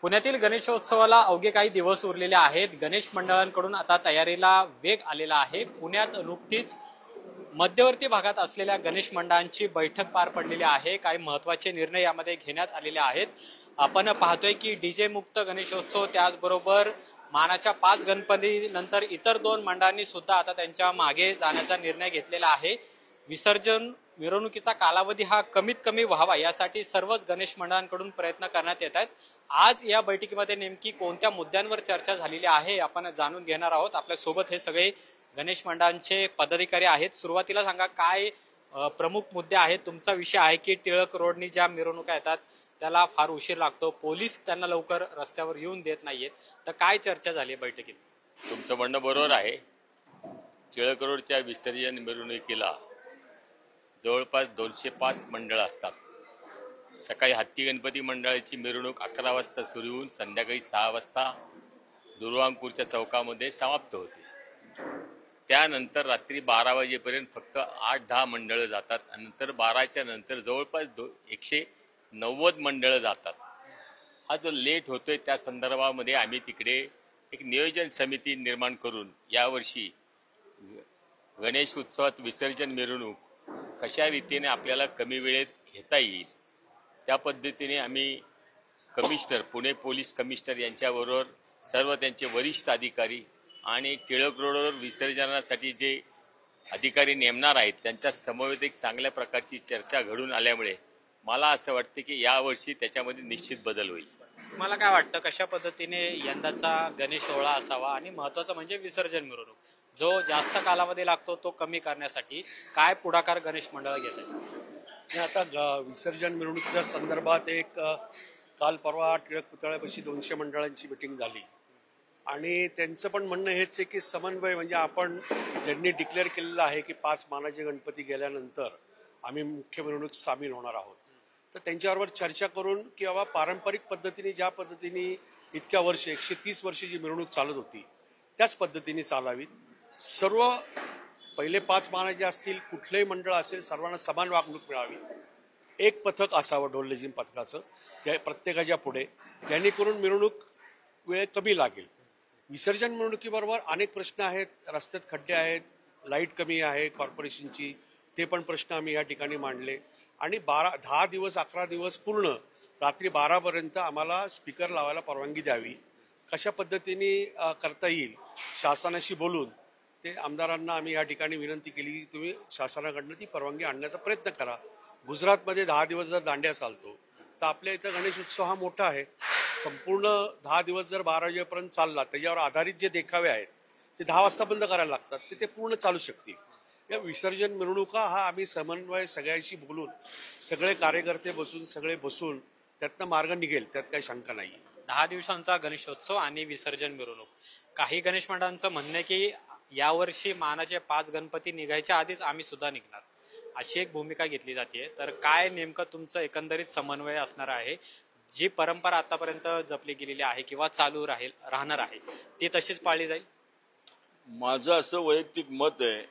पुण्यातील गणेशोत्सवाला अवघे काही दिवस उरलेले आहेत। गणेश मंडळांकडून आता तयारीला वेग आलेला आहे। पुण्यात नुकतीच मध्यवर्ती भागात असलेल्या गणेश मंडळांची बैठक पार पडलेली आहे। काही महत्त्वाचे निर्णय यामध्ये घेण्यात आलेले आहेत। आपण पाहतोय की डीजे मुक्त गणेशोत्सव, त्याचबरोबर मानाच्या 5 गणपती नंतर इतर 2 मंडळांनी सुद्धा आता त्यांच्या मागे जाण्याचा निर्णय घेतलेला आहे। विसर्जन मिरवणुकीचा कालावधी हा कमीत कमी व्हावा यासाठी सर्वच गणेश मंडळांकडून प्रयत्न करण्यात येत आहेत। आज या बैठकीमध्ये नेमकी कोणत्या मुद्द्यांवर चर्चा झालेली आहे आपण जाणून घेणार आहोत। आपल्या सोबत हे सगळे गणेश मंडळांचे पदाधिकारी आहेत। सुरुवातीला सांगा, काय प्रमुख मुद्दे आहेत? तुमचा विषय आहे की टिळक रोडनी ज्या मिरवणुका येतात त्याला फार उशीर लागतो, पोलीस त्यांना लवकर रस्त्यावर येऊन देत नाहीयेत, तर काय चर्चा झाली बैठकीत? तुमचं म्हणणं बरोबर आहे। टिळक रोडच्या विसर्जन मिरवणुकीला जवळपास 205 मंडळ असतात। सकाळी हत्ती गणपती मंडळाची मिरवणूक 11 वाजता सुरू होऊन संध्याकाळी 6 वाजता दुर्वांकूरच्या चौकामध्ये समाप्त होते। त्यानंतर रात्री 12 वाजेपर्यंत फक्त 8-10 मंडळं जातात आणि नंतर 12च्या नंतर जवळपास 190 मंडळं जातात। हा जो लेट होतोय त्या संदर्भामध्ये आम्ही तिकडे एक नियोजन समिती निर्माण करून यावर्षी गणेश उत्सवात विसर्जन मिरवणूक कशा रीतीने आपल्याला कमी वेळेत घेता येईल त्या पद्धतीने आम्ही कमिशनर, पुणे पोलीस कमिशनर यांच्याबरोबर सर्व त्यांचे वरिष्ठ अधिकारी आणि टिळक रोडवर विसर्जनासाठी जे अधिकारी नेमणार आहेत त्यांच्या समवेत एक चांगल्या प्रकारची चर्चा घडून आल्यामुळे मला असं वाटतं की यावर्षी त्याच्यामध्ये निश्चित बदल होईल। मला काय वाटतं, कशा पद्धतीने यंदाचा गणेश सोहळा असावा आणि महत्त्वाचं म्हणजे विसर्जन मिरवणूक जो जास्त कालावधी लागतो तो कमी करण्यासाठी काय पुढाकार गणेश मंडळ घेत आहे? आता विसर्जन मिरवणुकीच्या संदर्भात एक काल परवा टिळक पुतळ्यापाशी 200 मंडळांची मिटिंग झाली आणि त्यांचं पण म्हणणं हेच आहे की समन्वय म्हणजे आपण ज्यांनी डिक्लेअर केलेलं आहे की 5 मानाचे गणपती गेल्यानंतर आम्ही मुख्य मिरवणूक सामील होणार आहोत, तर त्यांच्याबरोबर चर्चा करून की बाबा पारंपरिक पद्धतीने ज्या पद्धतीने इतक्या वर्ष 130 वर्ष जी मिरवणूक चालत होती त्याच पद्धतीने चालावीत। सर्व पहिले 5 मानाचे असतील, कुठलेही मंडळ असेल, सर्वांना समान वागणूक मिळावी। एक पथक असावं ढोल लेझिम पथकाचं ज्या प्रत्येकाच्या पुढे, जेणेकरून मिरवणूक वेळ कमी लागेल। विसर्जन मिरवणुकीबरोबर अनेक प्रश्न आहेत, रस्त्यात खड्डे आहेत, लाईट कमी आहे कॉर्पोरेशनची, ते पण प्रश्न आम्ही या ठिकाणी मांडले आणि 10 दिवस 11 दिवस पूर्ण रात्री 12 पर्यंत आम्हाला स्पीकर लावायला परवानगी द्यावी। कशा पद्धतीने करता येईल शासनाशी बोलून ते आमदारांना आम्ही या ठिकाणी विनंती केली की तुम्ही शासनाकडनं ती परवानगी आणण्याचा प्रयत्न करा। गुजरातमध्ये 10 दिवस जर दांड्या चालतो तर आपल्या इथं गणेश उत्सव हा मोठा आहे, संपूर्ण 10 दिवस जर 12 वाजेपर्यंत चालला त्याच्यावर आधारित जे देखावे आहेत ते 10 वाजता बंद करायला लागतात, ते पूर्ण चालू शकतील। या विसर्जन मिरवणुका हा आम्ही समन्वय सगळ्यांशी बोलून सगळे कार्यकर्ते सगळे बसून त्यातनं मार्ग निघेल, त्यात काही शंका नाही। 10 दिवसांचा गणेशोत्सव आणि विसर्जन मिरवणूक, काही गणेश मंडळांचं म्हणणं आहे की यावर्षी मानाचे 5 गणपती निघायच्या आधीच आम्ही सुद्धा निघणार, अशी एक भूमिका घेतली जाते। तर काय नेमकं तुमचं एकंदरीत समन्वय असणार आहे? जी परंपरा आतापर्यंत जपली गेलेली आहे किंवा चालू राहणार आहे ती तशीच पाळली जाईल? माझं असं वैयक्तिक मत आहे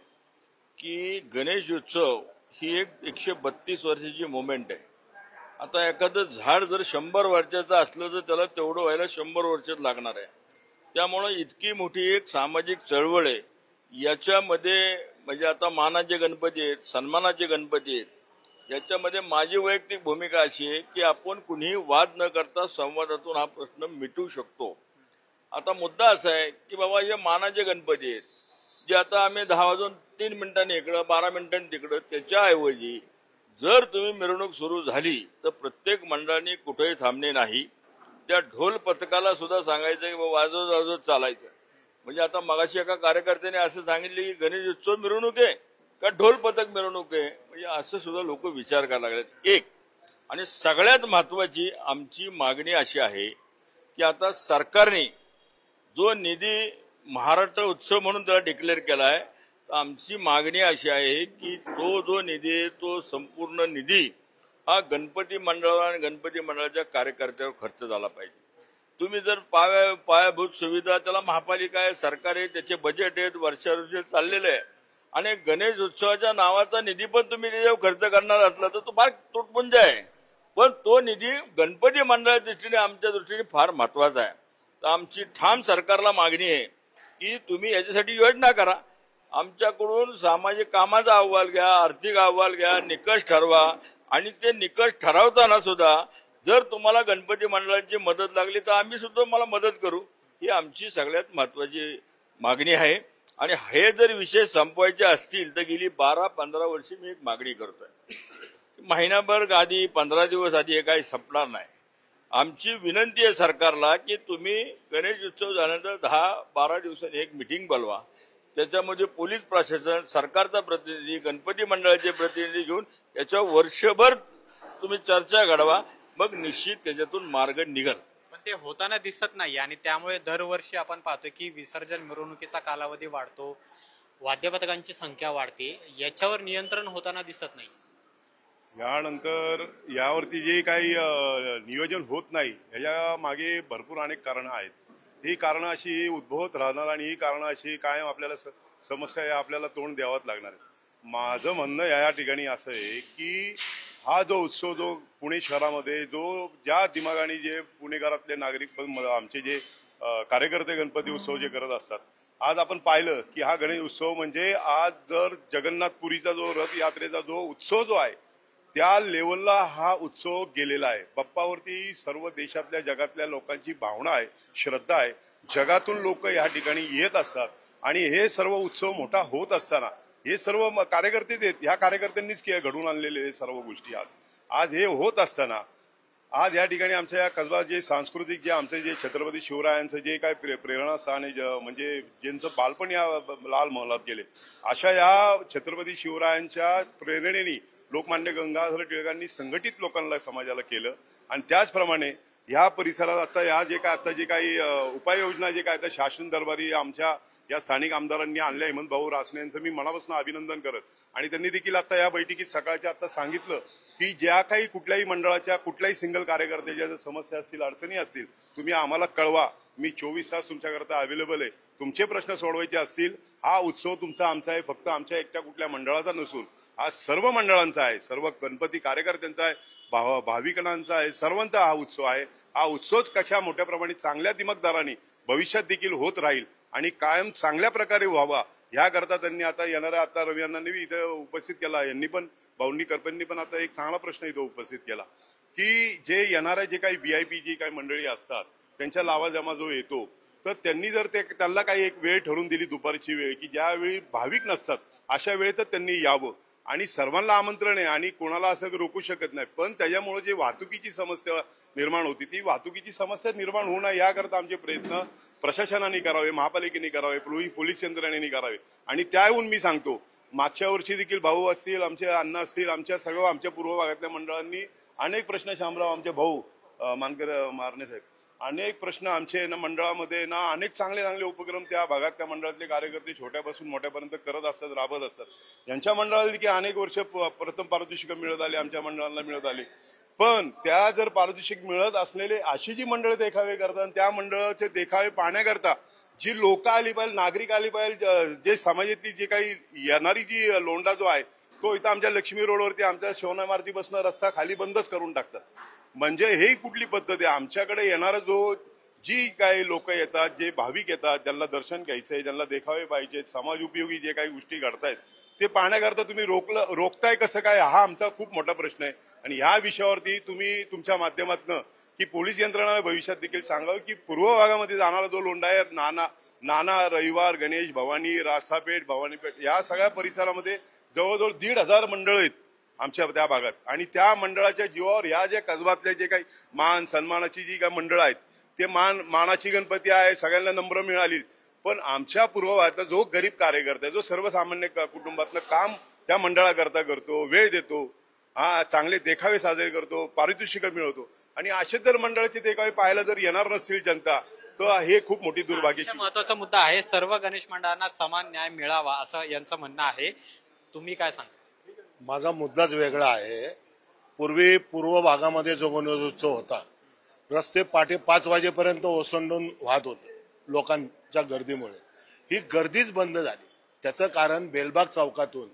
की गणेश उत्सव ही एक 132 वर्षाची मुवमेंट आहे। आता एखादं झाड जर 100 वर्षाचं असलं तर त्याला तेवढं व्हायला 100 वर्षच लागणार आहे। त्यामुळे इतकी मोठी एक सामाजिक चळवळ आहे याच्यामध्ये, म्हणजे आता मानाचे गणपती आहेत, सन्मानाचे गणपती आहेत, याच्यामध्ये माझी वैयक्तिक भूमिका अशी आहे की आपण कुणीही वाद न करता संवादातून हा प्रश्न मिटवू शकतो। आता मुद्दा असा आहे की बाबा हे मानाचे गणपती आहेत जे आता आम्ही 10 वाजून 3 मिनिटांनी इकडं 12 मिनिटांनी तिकडं, त्याच्याऐवजी जर तुम्ही मिरवणूक सुरू झाली तर प्रत्येक मंडळाने कुठेही थांबणे नाही। त्या ढोल पथकाला सुद्धा सांगायचं की वाजवत वाजवत चालायचं। म्हणजे आता मगाशी एका कार्यकर्त्याने असं सांगितले की गणेश उत्सव मिरवणूक आहे का ढोल पथक मिरवणूक आहे, म्हणजे असं सुद्धा लोक विचार करायला लागलेत। एक आणि सगळ्यात महत्वाची आमची मागणी अशी आहे की आता सरकारने जो निधी महाराष्ट्र उत्सव म्हणून त्याला डिक्लेअर केला आहे, तर आमची मागणी अशी आहे की तो जो निधी आहे तो संपूर्ण निधी हा गणपती मंडळावर आणि गणपती मंडळाच्या कार्यकर्त्यावर खर्च झाला पाहिजे। तुम्ही जर पायाभूत सुविधा, त्याला महापालिका आहे, सरकार आहे, त्याचे बजेट आहेत, वर्षावर्षे चाललेले आहे आणि गणेश उत्सवाच्या नावाचा निधी पण तुम्ही त्याच्यावर खर्च करणार असला तर तो फार तुटपुंज आहे। पण तो निधी गणपती मंडळाच्या दृष्टीने आमच्या दृष्टीने फार महत्वाचा आहे. तर आमची ठाम सरकारला मागणी आहे की तुम्ही याच्यासाठी योजना करा. आमच्याकडून सामाजिक कामाचा अहवाल घ्या, आर्थिक अहवाल घ्या, निकष ठरवा आणि ते निकष ठरवताना सुद्धा जर तुम्हाला गणपती मंडळाची मदत लागली तर आम्ही सुद्धा तुम्हाला मदत करू. ही आमची सगळ्यात महत्वाची मागणी आहे. आणि हे जर विषय संपवायचे असतील तर गेली 12-15 वर्षी मी एक मागणी करतोय. महिनाभर आधी 15 दिवस आधी हे काही संपणार नाही. आमची विनंती आहे सरकारला की तुम्ही गणेश उत्सव झाल्यानंतर 10-12 दिवसांनी एक मिटिंग बोलवा. त्याच्यामध्ये पोलीस प्रशासन, सरकारचा प्रतिनिधी, गणपती मंडळाचे प्रतिनिधी घेऊन याच्यावर वर्षभर तुम्ही चर्चा घडवा. मग निश्चित त्याच्यातून मार्ग निघेल. पण ते होताना दिसत नाही आणि त्यामुळे दरवर्षी आपण पाहतोय की विसर्जन मिरवणुकीचा कालावधी वाढतो, वाद्यपथकांची संख्या वाढते, याच्यावर नियंत्रण होताना दिसत नाही. यानंतर यावरती जे काही नियोजन होत नाही याच्या मागे भरपूर अनेक कारणं आहेत. ही कारणं अशी उद्भवत राहणार आणि ही कारणं अशी कायम आपल्याला समस्या आपल्याला तोंड द्यावाच लागणार आहे. माझं म्हणणं या ठिकाणी असं आहे की हा जो उत्सव जो पुणे शहरामध्ये ज्या दिमागाने जे पुणेकरातले नागरिक आमचे जे कार्यकर्ते गणपती उत्सव जे करत असतात, आज आपण पाहिलं की हा गणेश उत्सव म्हणजे आज जर जगन्नाथपुरीचा जो रथयात्रेचा जो उत्सव जो आहे त्या लेवलला हा उत्सव गेलेला आहे. बाप्पावरती सर्व देशातल्या जगातल्या लोकांची भावना आहे, श्रद्धा आहे. जगातून लोक या ठिकाणी येत असतात आणि हे सर्व उत्सव मोठा होत असताना हे सर्व कार्यकर्ते आहेत, ह्या कार्यकर्त्यांनीच घडवून आणलेले सर्व गोष्टी आज हे होत असताना आज या ठिकाणी आमच्या या कसबा जे सांस्कृतिक जे आमचे जे छत्रपती शिवरायांचं जे काय प्रेरणास्थान आहे, म्हणजे ज्यांचं बालपण या लाल महालात गेले, अशा या छत्रपती शिवरायांच्या प्रेरणेने लोकमान्य गंगाधर टिळकांनी संघटित लोकांना समाजाला केलं. आणि त्याचप्रमाणे ह्या परिसरात आता जे काही उपाययोजना जे काय आता शासन दरबारी आमच्या या स्थानिक आमदारांनी आणल्या, हेमंत भाऊ रासने यांचं मी मनापासून अभिनंदन करत. आणि त्यांनी देखील आता या बैठकीत सकाळच्या आता सांगितलं की ज्या काही कुठल्याही मंडळाच्या कुठल्याही सिंगल कार्यकर्त्याच्या जर समस्या असतील, अडचणी असतील, तुम्ही आम्हाला कळवा. मी 24 तास तुमच्याकरता अवेलेबल आहे. तुमचे प्रश्न सोडवायचे असतील, हा उत्सव तुमचा आमचा आहे, फक्त आमच्या एकट्या कुठल्या मंडळाचा नसून हा सर्व मंडळांचा आहे, सर्व गणपती कार्यकर्त्यांचा आहे, भाविकांचा आहे, सर्वांचा हा उत्सव आहे. हा उत्सव कशा मोठ्या प्रमाणात चांगल्या दिमागदारांनी भविष्यात देखील होत राहील आणि कायम चांगल्या प्रकारे व्हावा याकरता त्यांनी आता येणाऱ्या आता रवी यांनी इथं उपस्थित केला. यांनी पण भाऊंनी करपेंनी पण आता एक चांगला प्रश्न इथं उपस्थित केला की जे येणाऱ्या जे काही VIP जी काही मंडळी असतात त्यांच्या लावाजमा जो येतो, तर त्यांनी जर त्यांना काही एक वेळ ठरवून दिली, दुपारची वेळ, की ज्यावेळी भाविक नसतात अशा वेळेतच त्यांनी यावं. आणि सर्वांना आमंत्रण आहे आणि कोणाला असं रोखू शकत नाही. पण त्याच्यामुळे जे वाहतुकीची समस्या निर्माण होती, ती वाहतुकीची समस्या निर्माण होऊ नये याकरता आमचे प्रयत्न प्रशासनाने करावे, महापालिकेने करावे, पोलीस यंत्रणेने करावे. आणि त्याहून मी सांगतो, मागच्या वर्षी देखील भाऊ असतील, आमचे अण्णा असतील, आमच्या पूर्व भागातल्या मंडळांनी अनेक प्रश्न, शामराव आमचे भाऊ मानकर मारणे साहेब, अनेक प्रश्न आमचे मंडळामध्ये अनेक चांगले उपक्रम त्या भागात त्या मंडळातले कार्यकर्ते छोट्यापासून मोठ्यापर्यंत करत असतात, राबत असतात. यांच्या मंडळाला देखील अनेक वर्ष प्रथम पारितोषिक मिळत आले, आमच्या मंडळाला मिळत आले. पण त्या जर पारितोषिक मिळत असलेले अशी जी मंडळ देखावे करतात, त्या मंडळाचे देखावे पाहण्याकरता जी लोक आली पाहिजे, नागरिक आली पाहिजे, जे समाजातली जी काही येणारी जी लोंढा जो आहे तो इथं आमच्या लक्ष्मी रोडवरती आमच्या शिवना इमारतीपासून रस्ता खाली बंदच करून टाकतात. म्हणजे हे कुठली पद्धत आहे? आमच्याकडे येणारा जी काही लोक येतात, जे भाविक येतात, ज्यांना दर्शन घ्यायचंय, ज्यांना देखावे पाहिजेत, समाज उपयोगी जे काही गोष्टी घडतायत ते पाहण्याकरता तुम्ही रोखताय कसं काय, हा आमचा खूप मोठा प्रश्न आहे. आणि ह्या विषयावरती तुम्ही तुमच्या माध्यमातून की पोलीस यंत्रणा भविष्यात देखील सांगावं की पूर्व भागामध्ये जाणारा जो लोंढा आहे, नाना, रविवार, गणेश, भवानी, रासापेठ, भवानीपेठ, या सगळ्या परिसरामध्ये जवळजवळ 1,500 मंडळ आहेत आमच्या त्या भागात. आणि त्या मंडळाच्या जीवावर ह्या ज्या कसबातल्या जे काही मान सन्मानाची जी काही मंडळ आहेत, ते मानाची गणपती आहे, सगळ्यांना नंबर मिळाली. पण आमच्या पूर्व भागातला जो गरीब कार्यकर्ता, जो सर्वसामान्य कुटुंबातलं काम त्या मंडळाकरता करतो, वेळ देतो, चांगले देखावे साजरे करतो, पारितोषिक मिळवतो, आणि असे जर मंडळाचे देखावे पाहायला जर येणार नसतील जनता, तर हे खूप मोठी दुर्भाग्याची महत्वाचा मुद्दा आहे. सर्व गणेश मंडळांना समान न्याय मिळावा असं यांचं म्हणणं आहे. तुम्ही काय सांगता? माझा मुद्दाच वेगळा आहे. पूर्वी पूर्व भागामध्ये जो गणेशोत्सव होता, रस्ते पहाटे 5 वाजेपर्यंत ओसंडून वाहत होते लोकांच्या गर्दीमुळे. ही गर्दीच बंद झाली. त्याचं कारण बेलबाग चौकातून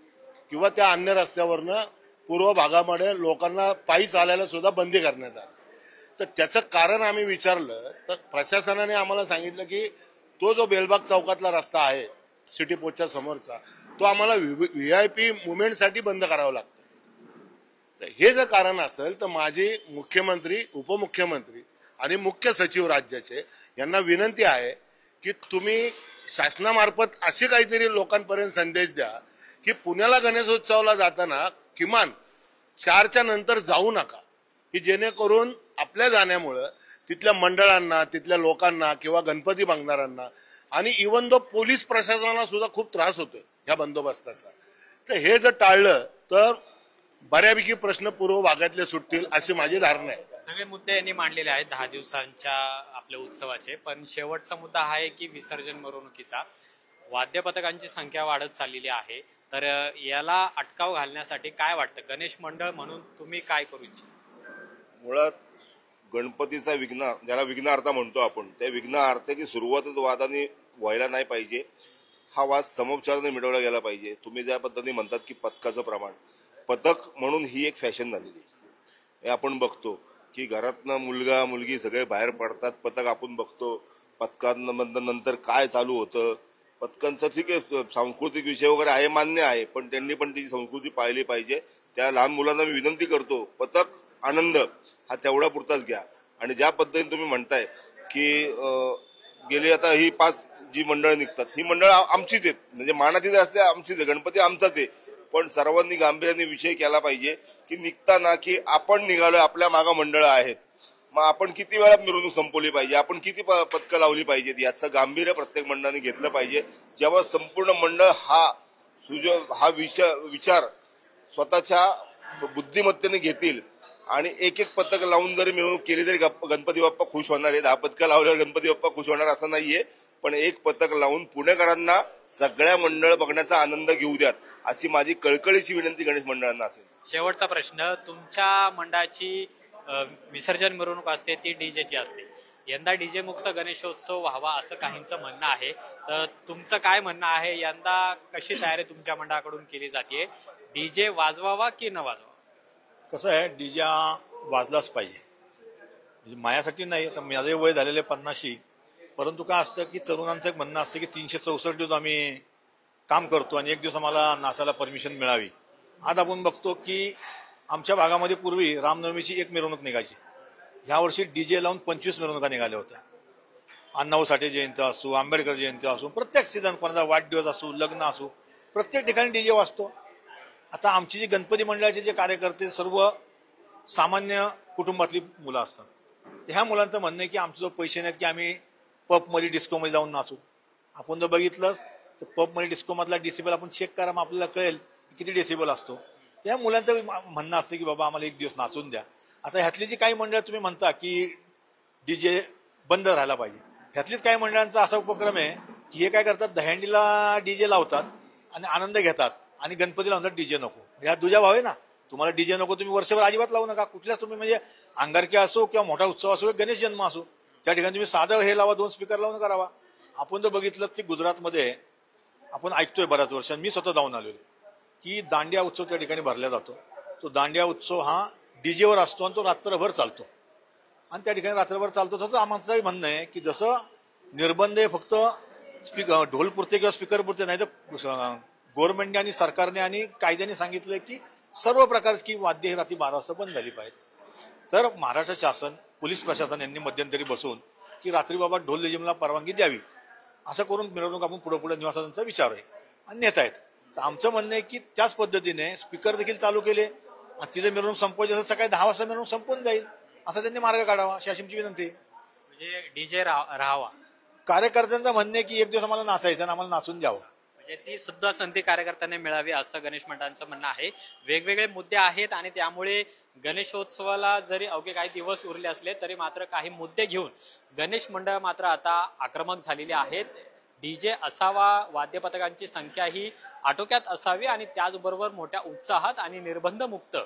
किंवा त्या अन्य रस्त्यावरनं पूर्व भागामध्ये लोकांना पायी चालायला सुद्धा बंदी करण्यात आली. तर त्याचं कारण आम्ही विचारलं तर प्रशासनाने आम्हाला सांगितलं की तो जो बेलबाग चौकातला रस्ता आहे सिटी पोस्टच्या समोरचा तो आम्हाला VIP मुवमेंटसाठी बंद करावा लागतो. तर हे जर कारण असेल तर माझी मुख्यमंत्री, उपमुख्यमंत्री आणि मुख्य सचिव राज्याचे यांना विनंती आहे की तुम्ही शासनामार्फत असे काहीतरी लोकांपर्यंत संदेश द्या की पुण्याला गणेशोत्सवाला जाताना किमान 4च्या नंतर जाऊ नका, की जेणेकरून आपल्या जाण्यामुळं तिथल्या मंडळांना, तिथल्या लोकांना किंवा गणपती बघणाऱ्यांना आणि इव्हन दो पोलीस प्रशासनाला सुद्धा खूप त्रास होतोय या बंदोबस्ताचा. तर हे जर टाळलं तर बऱ्यापैकी प्रश्न पूर्व भागातले सुटतील अशी माझी धारणा आहे. सगळे मुद्दे यांनी मांडलेले आहेत 10 दिवसांच्या आपल्या उत्सवाचे, पण शेवटचा मुद्दा हा आहे की विसर्जन मिरवणुकीचा वाद्य पथकांची संख्या वाढत चाललेली आहे. तर याला अटकाव घालण्यासाठी काय वाटतं, गणेश मंडळ म्हणून तुम्ही काय करू इच्छिता? मुळात गणपतीचा विघ्न, ज्याला विघ्नहर्ता म्हणतो आपण, त्या विघ्नहर्त्याची सुरुवातच वादाने व्हायला नाही पाहिजे. हा वाद समोपचाराने मिटवला गेला पाहिजे. तुम्ही ज्या पद्धतीने म्हणतात की पथकाचं प्रमाण, पथक म्हणून ही एक फॅशन झालेली हे आपण बघतो की घरातनं मुलगा मुलगी सगळे बाहेर पडतात, पथक आपण बघतो. पथकांनंतर काय चालू होतं, पथकांचं ठीक आहे सांस्कृतिक विषय वगैरे आहे, मान्य आहे, पण त्यांनी पण त्याची संस्कृती पाळली पाहिजे. त्या लहान मुलांना मी विनंती करतो, पथक आनंद हा तेवढा पुरताच घ्या. आणि ज्या पद्धतीने तुम्ही म्हणताय की गेली आता ही 5 जी मंडळ निघतात, ही मंडळ आमचीच आहेत, म्हणजे मानाची जर असते आमचीच आहे, गणपती आमचाच आहे. पण सर्वांनी गांभीर्याने विषय केला पाहिजे की निघताना की आपण निघालो, आपल्या मागं मंडळ आहेत, मग आपण किती वेळा मिरवणूक संपवली पाहिजे, आपण किती पथकं लावली पाहिजेत, याचं गांभीर्य प्रत्येक मंडळाने घेतलं पाहिजे. जेव्हा संपूर्ण मंडळ हा विचार स्वतःच्या बुद्धिमत्तेने घेतील आणि एक एक पथक लावून जरी मिरवणूक केली तरी गणपती बाप्पा खुश होणार आहे. 10 पथकं लावल्यावर गणपती बाप्पा खुश होणार असं नाहीये, पण एक पथक लावून पुणेकरांना सगळ्या मंडळ बघण्याचा आनंद घेऊ द्यात अशी माझी कळकळीची विनंती गणेश मंडळांना असेल. शेवटचा प्रश्न, तुमच्या मंडळाची विसर्जन मिरवणूक असते ती डीजेची असते. यंदा डीजे मुक्त गणेशोत्सव व्हावा असं काहींचं म्हणणं आहे, तर तुमचं काय म्हणणं आहे? यंदा कशी तयारी तुमच्या मंडळाकडून केली जाते? डीजे वाजवावा की न वाजवावा? कसं आहे, डीजे वाजलाच पाहिजे. म्हणजे माझ्यासाठी नाही, तर माझे वय झालेले 50, परंतु काय असतं की तरुणांचं एक म्हणणं असतं की 364 दिवस आम्ही काम करतो आणि एक दिवस आम्हाला नाचायला परमिशन मिळावी. आज आपण बघतो की आमच्या भागामध्ये पूर्वी रामनवमीची एक मिरवणूक निघायची, ह्या वर्षी डीजे लावून 25 मिरवणुका निघाल्या होत्या. अण्णाभाऊ साठे जयंती असो, आंबेडकर जयंती असो, प्रत्येक सीझन, कोणाचा वाढदिवस असो, लग्न असो, प्रत्येक ठिकाणी डीजे वाजतो. आता आमची जी गणपती मंडळाचे जे कार्यकर्ते सर्व सामान्य कुटुंबातली मुलं असतात. ह्या मुलांचं म्हणणं आहे की आमचं जो पैसे नाहीत की आम्ही पबमध्ये डिस्कोमध्ये जाऊन नाचू. आपण जर बघितलं तर पबमध्ये डिस्कोमधला डेसिबल आपण चेक करा, मग आपल्याला कळेल किती डेसिबल असतो. त्या मुलांचं म्हणणं असतं की बाबा आम्हाला एक दिवस नाचून द्या. आता ह्यातली जी काही मंडळ तुम्ही म्हणता की डीजे बंद राहायला पाहिजे, ह्यातलीच काही मंडळांचा असा उपक्रम आहे की हे काय करतात, दहीहंडीला डीजे लावतात आणि आनंद घेतात आणि गणपतीला म्हणतात डीजे नको. ह्या दुजा भाव आहे ना, तुम्हाला डीजे नको तुम्ही वर्षभर अजिबात लावू नका. कुठल्याच तुम्ही म्हणजे अंगारकी असो किंवा मोठा उत्सव असो, गणेश जन्म असो, त्या ठिकाणी तुम्ही साधं हे लावा, 2 स्पीकर लावून करावा. आपण जर बघितलं की गुजरातमध्ये आपण ऐकतोय बऱ्याच वर्षांनी, मी स्वतः जाऊन आलेलो की दांडिया उत्सव त्या ठिकाणी भरला जातो. तो दांडिया उत्सव हा डीजेवर असतो आणि तो रात्रभर चालतो आणि त्या ठिकाणी रात्रभर चालतो. तसं आमचं म्हणणं आहे की जसं निर्बंध फक्त ढोल पुरते किंवा स्पीकर पुरते नाही, तर गव्हर्नमेंटने आणि सरकारने आणि कायद्याने सांगितलं की सर्व प्रकारची वाद्य ही रात्री 12 वाजता बंद झाली पाहिजे. तर महाराष्ट्र शासन, पोलीस प्रशासन यांनी मध्यंतरी बसून की रात्री बाबा ढोल लेझिमला परवानगी द्यावी, असं करून मिरवणूक आपण पुढे निवासांचा विचार आहे आणि नेता आहेत. तर आमचं म्हणणं आहे की त्याच पद्धतीने स्पीकर देखील चालू केले आणि तिथे मिरवणूक संपवायची असं सकाळी 10 वाजता मिरवणूक संपून जाईल, असा त्यांनी मार्ग काढावा अशी आमची विनंती आहे. म्हणजे डीजे राहावा. कार्यकर्त्यांचं म्हणणं आहे की एक दिवस आम्हाला नाचायचं आणि आम्हाला नाचून द्यावं, म्हणजे ती सुद्धा संधी कार्यकर्त्यांना मिळावी असं गणेश मंडळांचं म्हणणं आहे. वेगवेगळे मुद्दे आहेत आणि त्यामुळे गणेशोत्सवाला जरी अवघे काही दिवस उरले असले तरी मात्र काही मुद्दे घेऊन गणेश मंडळ मात्र आता आक्रमक झालेले आहेत. डीजे असावा, वाद्यपथकांची संख्या ही आटोक्यात असावी आणि त्याचबरोबर मोठ्या उत्साहात आणि निर्बंध मुक्त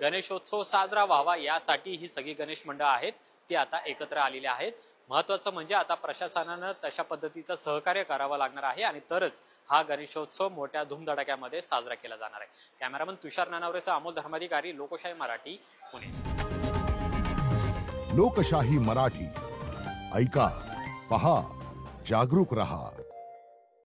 गणेशोत्सव साजरा व्हावा यासाठी ही सगळी गणेश मंडळ आहेत ती आता एकत्र आलेली आहेत. महत्वाचं म्हणजे आता प्रशासनानं तशा पद्धतीचं सहकार्य करावं लागणार आहे आणि तरच हा गणेशोत्सव मोठ्या धूमधडाक्यामध्ये साजरा केला जाणार आहे. कॅमेरामन तुषार नानावरेसह अमोल धर्माधिकारी, लोकशाही मराठी, पुणे. लोकशाही मराठी, ऐका, पहा, जागरूक रहा.